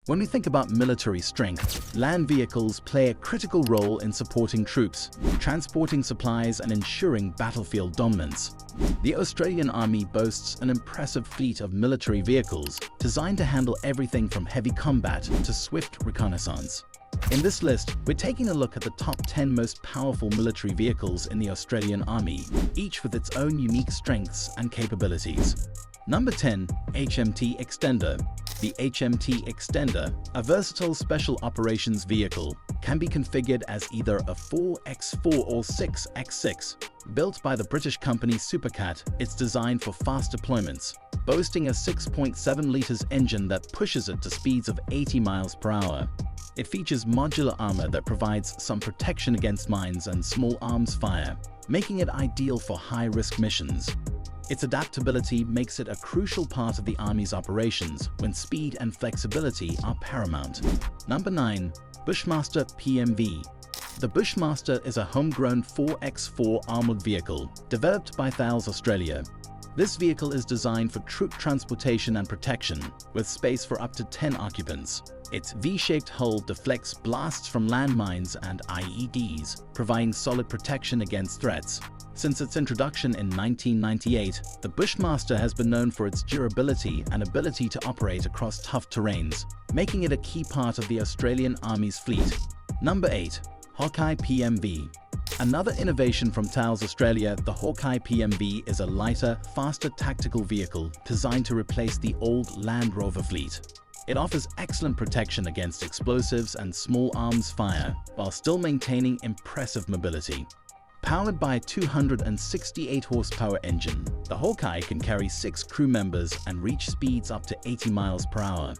When we think about military strength, land vehicles play a critical role in supporting troops, transporting supplies, and ensuring battlefield dominance. The Australian Army boasts an impressive fleet of military vehicles designed to handle everything from heavy combat to swift reconnaissance. In this list, we're taking a look at the top 10 most powerful military vehicles in the Australian Army, each with its own unique strengths and capabilities. Number 10. HMT Extender. The HMT Extender, a versatile special operations vehicle, can be configured as either a 4x4 or 6x6. Built by the British company Supercat, it's designed for fast deployments, boasting a 6.7 litres engine that pushes it to speeds of 80 miles per hour. It features modular armor that provides some protection against mines and small arms fire, making it ideal for high-risk missions. Its adaptability makes it a crucial part of the Army's operations when speed and flexibility are paramount. Number 9. Bushmaster PMV. The Bushmaster is a homegrown 4x4 armored vehicle developed by Thales Australia. This vehicle is designed for troop transportation and protection, with space for up to 10 occupants. Its V-shaped hull deflects blasts from landmines and IEDs, providing solid protection against threats. Since its introduction in 1998, the Bushmaster has been known for its durability and ability to operate across tough terrains, making it a key part of the Australian Army's fleet. Number 8. Hawkeye PMV. Another innovation from Thales Australia, the Hawkeye PMV is a lighter, faster tactical vehicle designed to replace the old Land Rover fleet. It offers excellent protection against explosives and small arms fire, while still maintaining impressive mobility. Powered by a 268 horsepower engine, the Hawkeye can carry 6 crew members and reach speeds up to 80 miles per hour.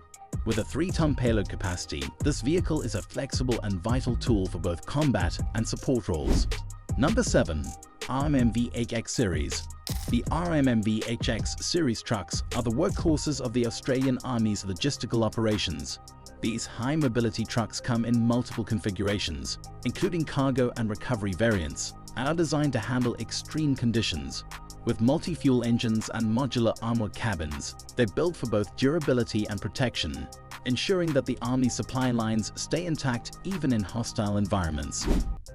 With a 3-ton payload capacity, this vehicle is a flexible and vital tool for both combat and support roles. Number 7. RMMV HX Series. The RMMV HX series trucks are the workhorses of the Australian Army's logistical operations. These high-mobility trucks come in multiple configurations, including cargo and recovery variants, and are designed to handle extreme conditions. With multi-fuel engines and modular armored cabins, they're built for both durability and protection, ensuring that the Army supply lines stay intact even in hostile environments.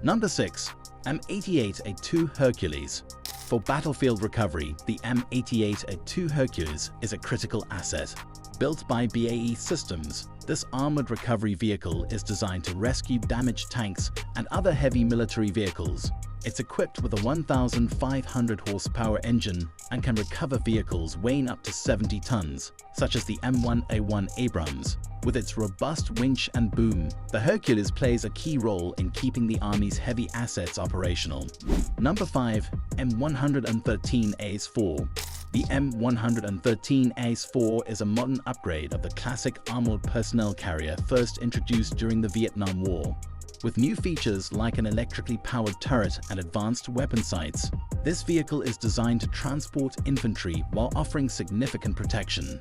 Number 6. M88A2 Hercules. For battlefield recovery, the M88A2 Hercules is a critical asset. Built by BAE Systems, this armored recovery vehicle is designed to rescue damaged tanks and other heavy military vehicles. It's equipped with a 1,500 horsepower engine and can recover vehicles weighing up to 70 tons, such as the M1A1 Abrams. With its robust winch and boom, the Hercules plays a key role in keeping the Army's heavy assets operational. Number 5. M113 ACE-4. The M113 ACE-4 is a modern upgrade of the classic armored personnel carrier first introduced during the Vietnam War. With new features like an electrically powered turret and advanced weapon sights, this vehicle is designed to transport infantry while offering significant protection.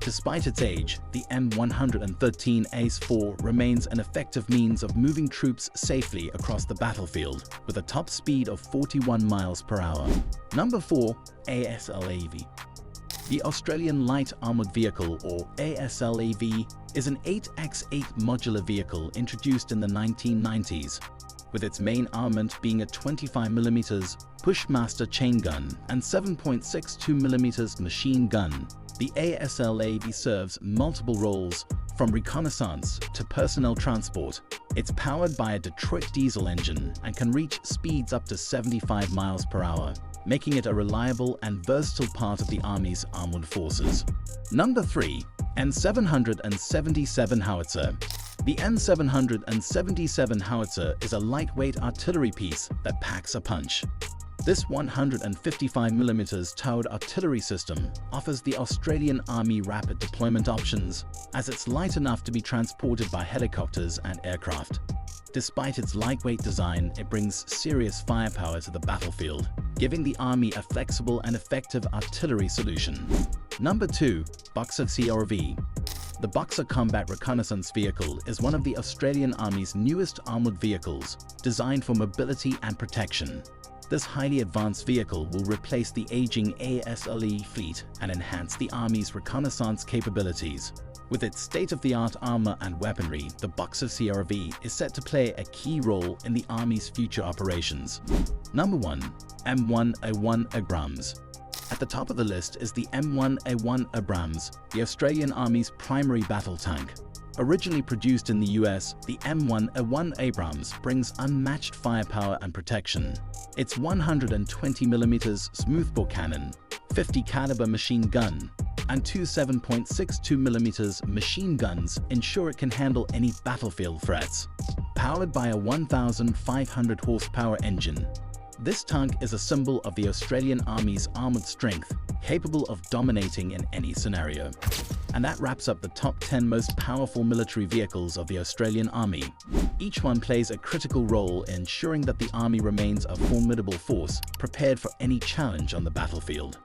Despite its age, the M113 ACE-4 remains an effective means of moving troops safely across the battlefield, with a top speed of 41 miles per hour. Number 4. ASLAV. The Australian Light Armoured Vehicle, or ASLAV, is an 8x8 modular vehicle introduced in the 1990s, with its main armament being a 25mm Bushmaster chain gun and 7.62mm machine gun. The ASLAV serves multiple roles, from reconnaissance to personnel transport. It's powered by a Detroit diesel engine and can reach speeds up to 75 miles per hour, making it a reliable and versatile part of the Army's armored forces. Number 3. N777 Howitzer. The N777 Howitzer is a lightweight artillery piece that packs a punch. This 155mm towed artillery system offers the Australian Army rapid deployment options, as it's light enough to be transported by helicopters and aircraft. Despite its lightweight design, it brings serious firepower to the battlefield, giving the Army a flexible and effective artillery solution. Number 2. Boxer CRV. The Boxer Combat Reconnaissance Vehicle is one of the Australian Army's newest armoured vehicles, designed for mobility and protection. This highly advanced vehicle will replace the aging ASLE fleet and enhance the Army's reconnaissance capabilities. With its state-of-the-art armor and weaponry, the Boxer CRV is set to play a key role in the Army's future operations. Number 1. M1A1 Abrams. At the top of the list is the M1A1 Abrams, the Australian Army's primary battle tank. Originally produced in the US, the M1A1 Abrams brings unmatched firepower and protection. Its 120mm smoothbore cannon, 50 caliber machine gun, and two 7.62mm machine guns ensure it can handle any battlefield threats. Powered by a 1,500 horsepower engine, this tank is a symbol of the Australian Army's armored strength, capable of dominating in any scenario. And that wraps up the top 10 most powerful military vehicles of the Australian Army. Each one plays a critical role in ensuring that the Army remains a formidable force prepared for any challenge on the battlefield.